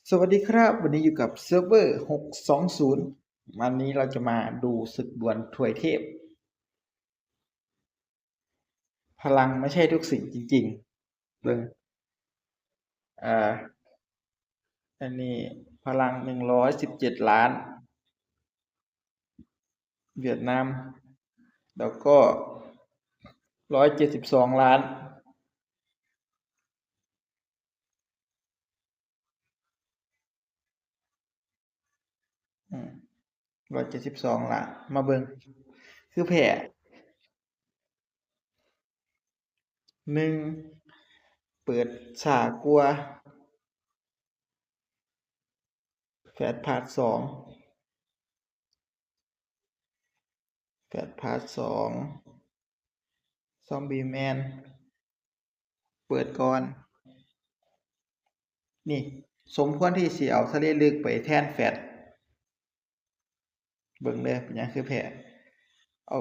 สวัสดีครับวันนี้อยู่กับเซิร์ฟเวอร์620วันนี้เราจะมาดูศึกดวลถวยเทพพลังไม่ใช่ทุกสิ่งจริงๆเบิ่งอ่าอันนี้พลัง117 ล้านเวียดนามแล้วก็172 ล้าน172 ล้านมาเบิ่งคือแพ้หนึ่งเปิดฉากกลัวแฟดพาร์ท2แฟดพาร์ท2ซอมบี้แมนเปิดก่อนนี่สมควรที่สิเอาทะเลลึกไปแทนแฟดเบิ่งเด้อเป็นหยังคือแพ้เอา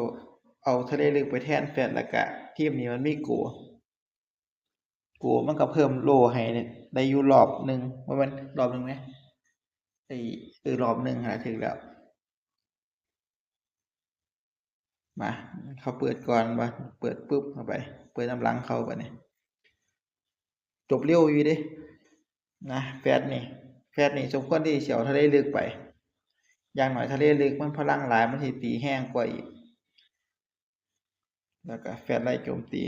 เอาทะเลลึกไปแทนแฟดแล้วก็ทีมนี้มันมีโกมันก็เพิ่มโล่ให้ได้อยู่รอบหนึ่งว่ามันรอบหนึ่งไหมไอ้รอบหนึ่งหาถึงแล้วมาเขาเปิดก่อนว่าเปิดปุ๊บเข้าไปเปิดน้ำหลังเข้าไปนี่จบเร็วอยู่เดินะแฟดนี่สมควรที่สิเอาทะเลลึกไปอย่างน้อยทะเลลึกมันพลังหลายมันสิตีแห้งกว่าอีกแล้วก็แฟดไล่โจมตี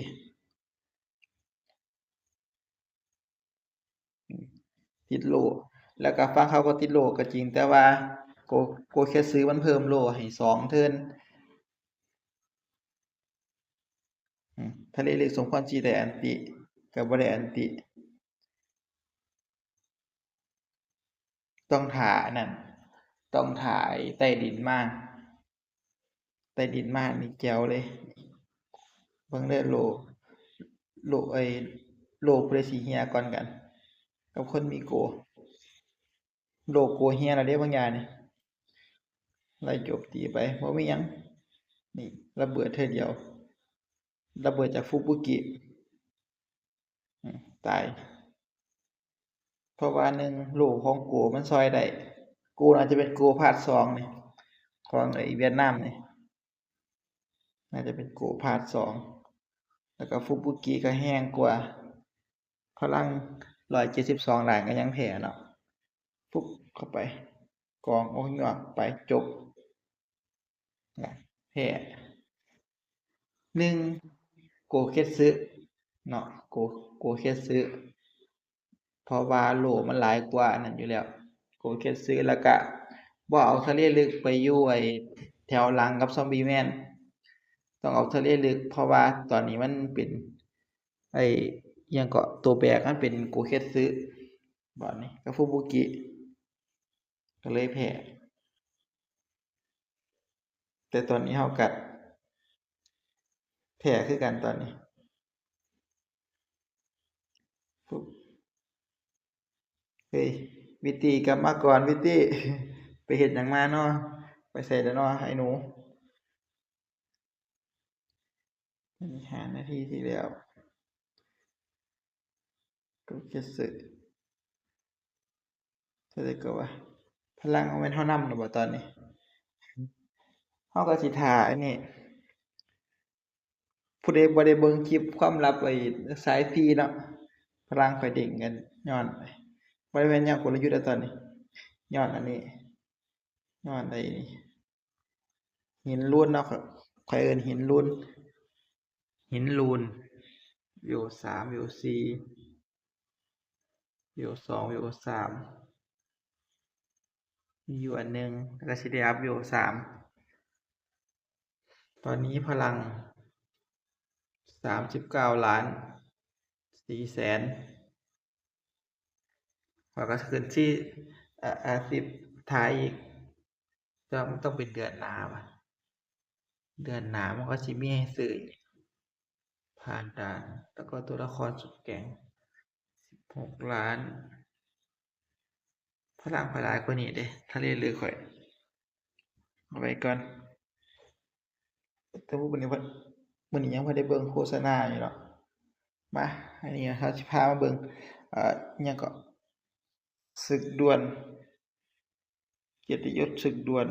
ติดโล่แล้วก็ฟังเขาก็ติดโล่ก็จริงแต่ว่าโกแค่ซื้อมันเพิ่มโล่ให้2 เทิร์นทะเลลึกสมควรสิได้อันติก็บ่ได้อันติต้องท่าอันนั้นต้องท่าไอ้ใต้ดินมาใต้ดินมานี่แจ๋วเลยเบิ่งเด้อโล่ไอ้โล่ผู้ใดสิเหี่ยก่อนกันกับคนมีโกโล่โกเหี่ยแล้วเด้บางอย่างนี่ไล่โจมตีไปบ่มีหยังนี่ระเบิดเทื่อเดียวระเบิดจากฟุบุกิตายเพราะว่า1โล่ของโกมันช่วยได้โกน่าจะเป็นโกภาค2นี่ของไอ้เวียดนามนี่น่าจะเป็นโกภาค2แล้วก็ฟุบุกิก็แรงกว่าพลัง172 ล้านก็ยังแพ้เนาะปุ๊บเข้าไปกองโอ้ยวกไปจบแพ้1โกเค็ตสึเนาะโกเค็ตสึเพราะว่าโล่มันหลายกว่าอันนั้นอยู่แล้วโกเค็ตสึแล้วก็บ่เอาทะเลลึกไปอยู่ไอ้แถวหลังกับซอมบี้แมนต้องเอาทะเลลึกเพราะว่าตอนนี้มันเป็นไอ้อิหยังก็ตัวแบกมันเป็นโกเค็ตสึบัดนี้กับฟุบุกิก็เลยแพ้แต่ตอนนี้เฮาก็แพ้คือกันตอนนี้ปุ๊บเฮ้ยวิตตี้กลับมาก่อนวิตตี้ไปเฮ็ดหยังมาเนาะไปไสแล้วเนาะไอ้หนูอันนี้5 นาทีที่แล้วโกเค็ตสึเท่าใดก็ว่าพลังบ่แม่นเฮานำแล้วบ่ตอนนี้เฮาก็สิท่าอันนี้ผู้ใดบ่ได้เบิ่งคลิปความลับไอ้สายฟรีเนาะพลังข้อยเด้งกันย้อนบ่ได้แม่นย้อนกลยุทธ์แล้วตอนนี้ย้อนอันนี้ย้อนไอ้หินรูนเนาะข้อยเอิ้นหินรูนหินรูนวิว3วิว4วิว2วิว3มีอยู่อันหนึ่งแล้วก็สิได้อัพวิว3ตอนนี้พลัง39,400,000แล้วก็ขึ้นที่10ท้ายอีกแต่ว่ามันต้องเป็นเดือนหน้าว่ะเดือนหน้ามันก็สิมีให้ซื้ออีกผ่านด่านแล้วก็ตัวละครสุดแกร่ง16,000,000พลังข้อยหลายกว่านี้เดะทะเลลึกข้อยเอาไว้ก่อนแต่ว่ามื้อนี้ยังบ่ได้เบิ่งโฆษณาอยู่เนาะมาอันนี้เราสิพามาเบิ่งอิหยังก็ ศึกด่วนเกียรติยศศึกด่วน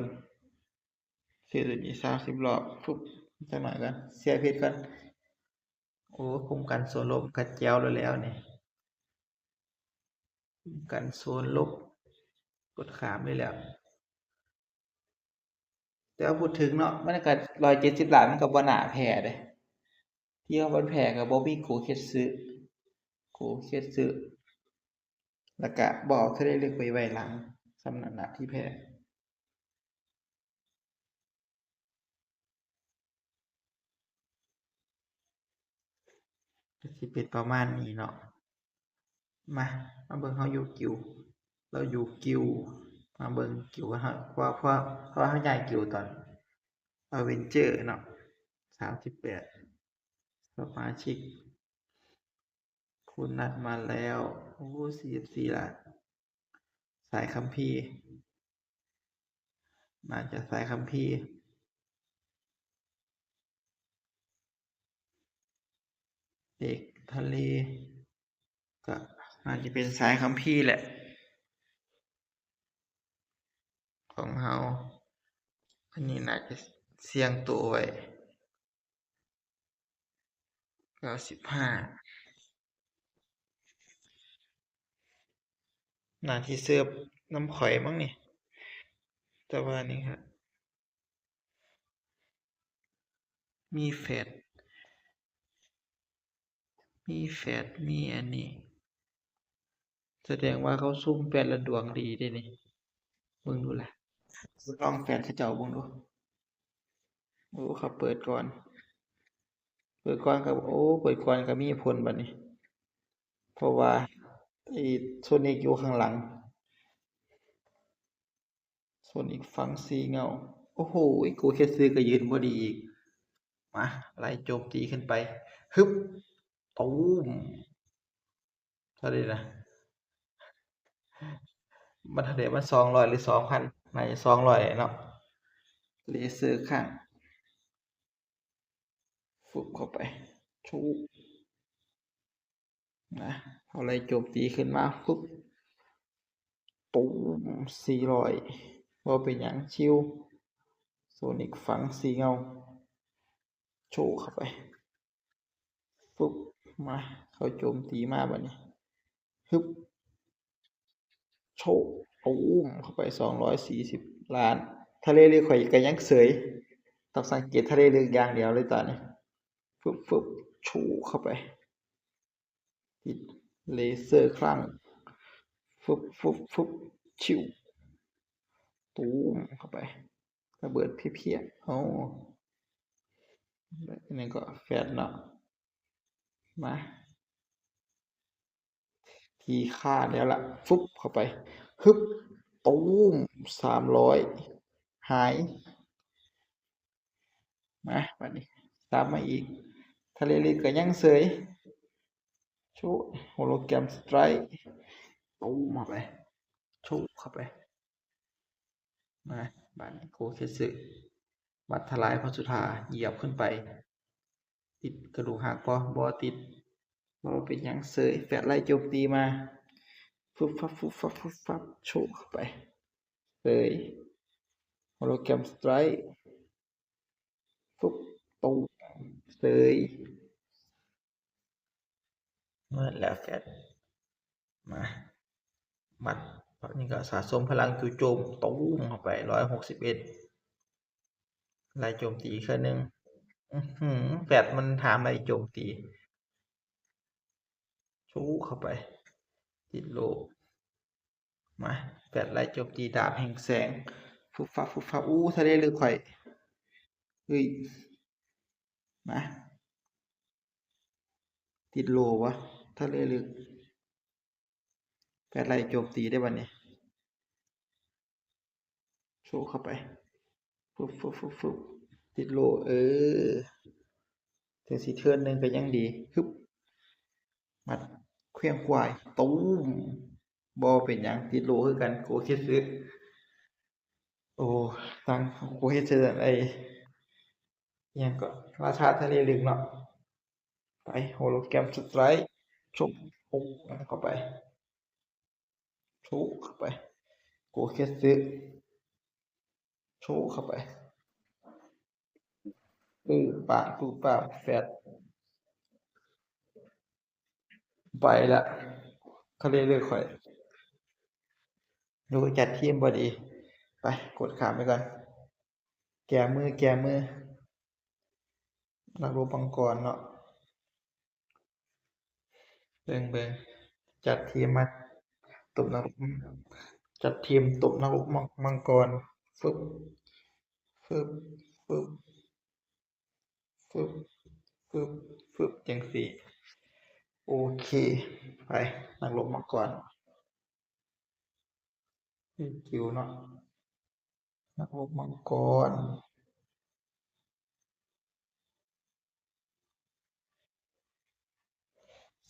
เสียตัวนี้30 รอบปุ๊บจังหน่อยกันเสียเพชรกันโอ้คุมกันโซนลบกัดแจวแล้วนี่คุมกันโซนลบกดขามได้แล้วแต่ว่าพูดถึงเนาะมันก็170 ล้านมันก็บ่น่าแพ้เด้ที่ว่ามันแพ้ก็บ่มีโกเค็ตสึโกเค็ตสึแล้วก็บ่เอาทะเลลึกไปไว้หลังส่ำนั้นน่ะที่แพ้ก็สิเป็นประมาณนี้เนาะมาเบิ่งเราอยู่กิลด์เราอยู่กิลด์มาเบิ่งกิลด์ว่าเราเพราะว่าเราย้ายกิลด์ตอน Avenger เนาะ38สมาชิกคุณนัดมาแล้วโอ้44 ล้านสายคัมภีร์น่าจะสายคัมภีร์เด็กทะเลก็น่าจะเป็นสายคัมภีร์แหละของเราอันนี้น่าจะเสี่ยงตัวไว้95น่าสิเสิร์ฟน้ำข้อยมั้งนี่แต่ว่านี่ครับมีแฟตมีอันนี้แสดงว่าเขาซุ่มแฟตแล้วดวงดีเด้นี่เบิ่งดูล่ะลองแฟตเขาเจ้าเบิ่งดูโอ้เขาเปิดก่อนก็เปิดก่อนก็มีผลบัดนี้เพราะว่าไอ้โซนิกอยู่ข้างหลังโซนิกฝังสีเงาโอ้โหกูแค่ซื้อก็ยืนบ่ดีอีกมาไล่โจมตีขึ้นไปฮึบตูมเท่าใดนะมันเท่าใดมัน200หรือ 2,000น่าจะ200เนาะเลเซอร์ข้างฟึบเข้าไปชูนะเอาไล่โจมตีขึ้นมาฟึบตูม400บ่เป็นหยังชิลโซนิกฝังสีเงาโชว์เข้าไปฟึบมาเขาโจมตีมาบัดนี้ฮึบโชว์ตูมเข้าไป240 ล้านทะเลลึกข่อยก็ยังเสยต้องสังเกตทะเลลึกอย่างเดียวเลยตอนนี้ฟึบชูเข้าไปติดเลเซอร์คลั่งฟึบชิวตูมเข้าไประเบิดเพี้ยๆอ๋ออันนี้ก็แฟดเนาะมาทีค่าแล้วล่ะฟึบเข้าไปฮึบตูม300หายมาบัดนี้ตามมาอีกทะเลลึกก็ยังเสยชูโฮโลแกรมสไตร์ตูมเข้าไปชูเข้าไปมาบัดนี้โคเคสึบัดทลายพระสุธาเหยียบขึ้นไปติดกระดูกหักบ่ติดบ่เป็นหยังเสยแฟดไล่โจมตีมาฟึบฟับโชว์เข้าไปเสยโฮโลแกรมสไตร์ฟึบตูมเสยเมื่อแล้วแฟดมาบัดนี่ก็สะสมพลังจู่โจมตูมเข้าไป161ไล่โจมตีแค่นึงแฟดมันถามไล่โจมตีชูเข้าไปติดโลมาแฟดไล่โจมตีดาบแห่งแสงฟึบฟับอู้ทะเลลึกข่อยเฮ้ยมาติดโลวะทะเลลึกแฟดไล่โจมตีได้บัดนี้โชว์เข้าไปฟึบติดโลถึงสิเทิร์นหนึ่งก็ยังดีฮึบมัดเคลื่อนควายตูมบ่เป็นหยังติดโลคือกันโกเค็ดซึโอ้ตังโกเค็ดซึไอ้อิหยังก็ราชาทะเลลึกเนาะไปโฮโลแกรมสไตร์ชมปุ๊บเข้าไป โชกเข้าไปโกเคสึโชกเข้าไปปากปูปากแฟดไปละเขาเรียกเรื่องข่อยดูจัดทีมบอดีไปกดขามไปก่อนแก้มือนักรบมังกรเนาะเบิ่งจัดทีมมาตบนักรบจัดทีมตบนักรบมังกรฟึบฟึบฟึบฟึบฟึบฟึบจังสี่โอเคไปนักรบมังกรคิวเนาะนักรบมังกร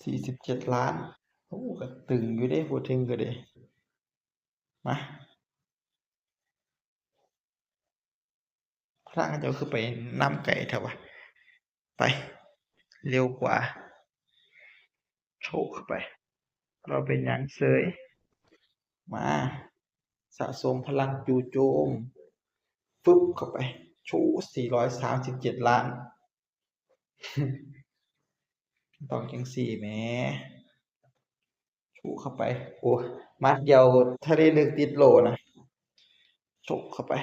47 ล้านโอ้ก็ตึงอยู่เด้พูดถึงก็เด้มาพระเจ้าคือไปนำไก่เถอะวะไปเร็วกว่าโชกเข้าไปเราเป็นหยังเสยมาสะสมพลังจู่โจมฟึบเข้าไปชู437 ล้านต้องจังสี่แหมชูเข้าไปโอ้มัดเดียวทะเลลึกติดโลนะชกเข้าไป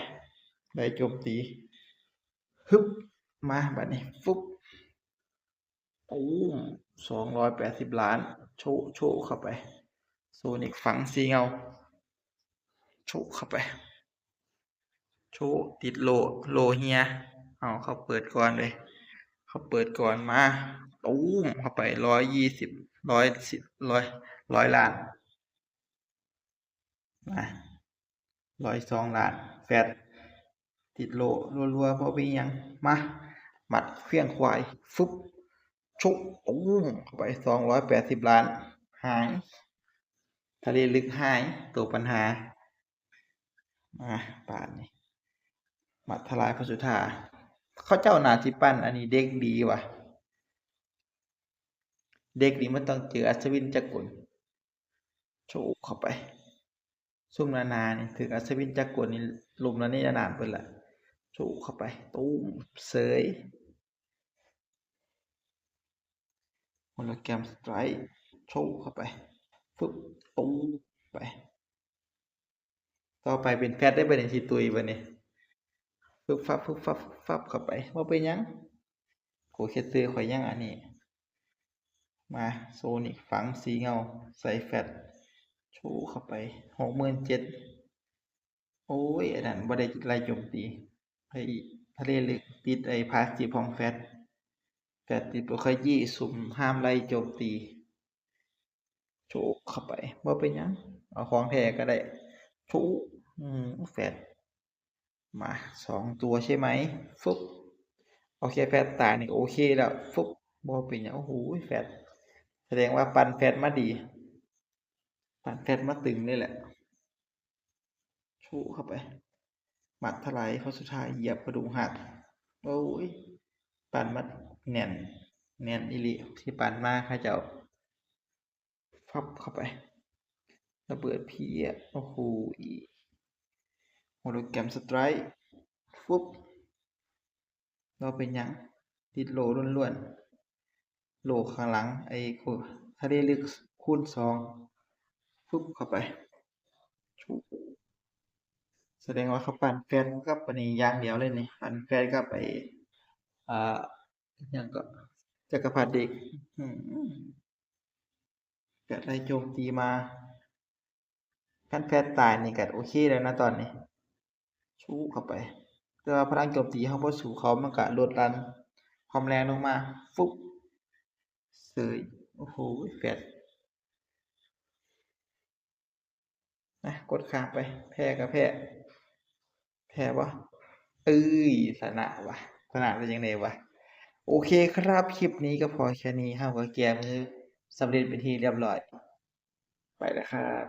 ได้โจมตีฮึบมาบัดนี้ฟึบตูม280 ล้านโชว์เข้าไปโซนิกฝังสีเงาโชว์เข้าไปโชว์ติดโลเฮียเอาเขาเปิดก่อนเลยเขาเปิดก่อนมาตูมเข้าไป120110100 ล้านมา102 ล้านแฟดติดโลรัวๆเพราะเป็นยังมาหมัดเฟี้ยงควายฟึบชุบตูมเข้าไป280 ล้านหายทะเลลึกหายตัวปัญหามาป่านนี้หมัดทลายพระสุธาเขาเจ้านาจิปั้นอันนี้เด็กดีว่ะเด็กนี้มันต้องเจออัศวินจักรโชกเข้าไปซุ่มนานี่ถึงอัศวินจักรนี่ลุมแล้วนี่นานเพิ่นละโชกเข้าไปตูมเสยโฮโลแกรมสไตร์โชกเข้าไปฟึบตูมไปต่อไปเป็นแฟตได้บ่นี่สิตุยบ่นี่ฟึบฟับฟึบฟับฟึบฟับเข้าไปบ่เป็นหยังโกเค็ดซื้อข่อยยังอันนี้มาโซนิกฝังสีเงาใส่แฟตโชว์เข้าไป67,000โอ้ยอันนั้นบ่ได้ไล่โจมตีไอ้ทะเลลึกติดไอ้พาสซีฟของแฟตติดบ่ค่อยยี่สุ่มห้ามไล่โจมตีโชว์เข้าไปบ่เป็นหยังเอาของแท้ก็ได้โชว์แฟตมา2 ตัวใช่ไหมฟึบโอเคแฟตตายนี่ก็โอเคแล้วฟึบบ่เป็นหยังโอ้โหแฟตแสดงว่าปั่นแฟตมาดีปั่นแฟตมาตึงนี่แหละโชว์เข้าไปหมัดถลายเข้าสุดท้ายเหยียบกระดูกหักโอ้ยปั่นมาแน่นอีหลีที่ปั่นมาเขาเจ้าฟับเข้าไประเบิดพีอ่ะโอ้โหโฮโลแกรมสไตร์ฟุบเราเป็นหยังติดโหลล้วนๆโหลข้างหลังไอ้ทะเลลึกคูณ2ฟุบเข้าไปชุแสดงว่าเขาปั่นแฟนกับอันนี้อย่างเดียวเลยนี่ปั่นแฟนกับไอ้อ่าอิหยังก็จักรพรรดิเด็กอื้อฮือก็ได้โจมตีมาคันแฟนตายนี่ก็โอเคแล้วนะตอนนี้ชูเข้าไปแต่ว่าพลังโจมตีเราบ่สู้เขามันก็ลดหลั่นความแรงลงมาฟุบเสยโอ้โฮแฟดนะกดข้ามไปแพ้ก็แพ้บ่เอ้ยชนะว่ะชนะได้จั่งใดวะโอเคครับคลิปนี้ก็พอแค่นี้เราก็แก้มือสำเร็จเป็นที่เรียบร้อยไปแล้วครับ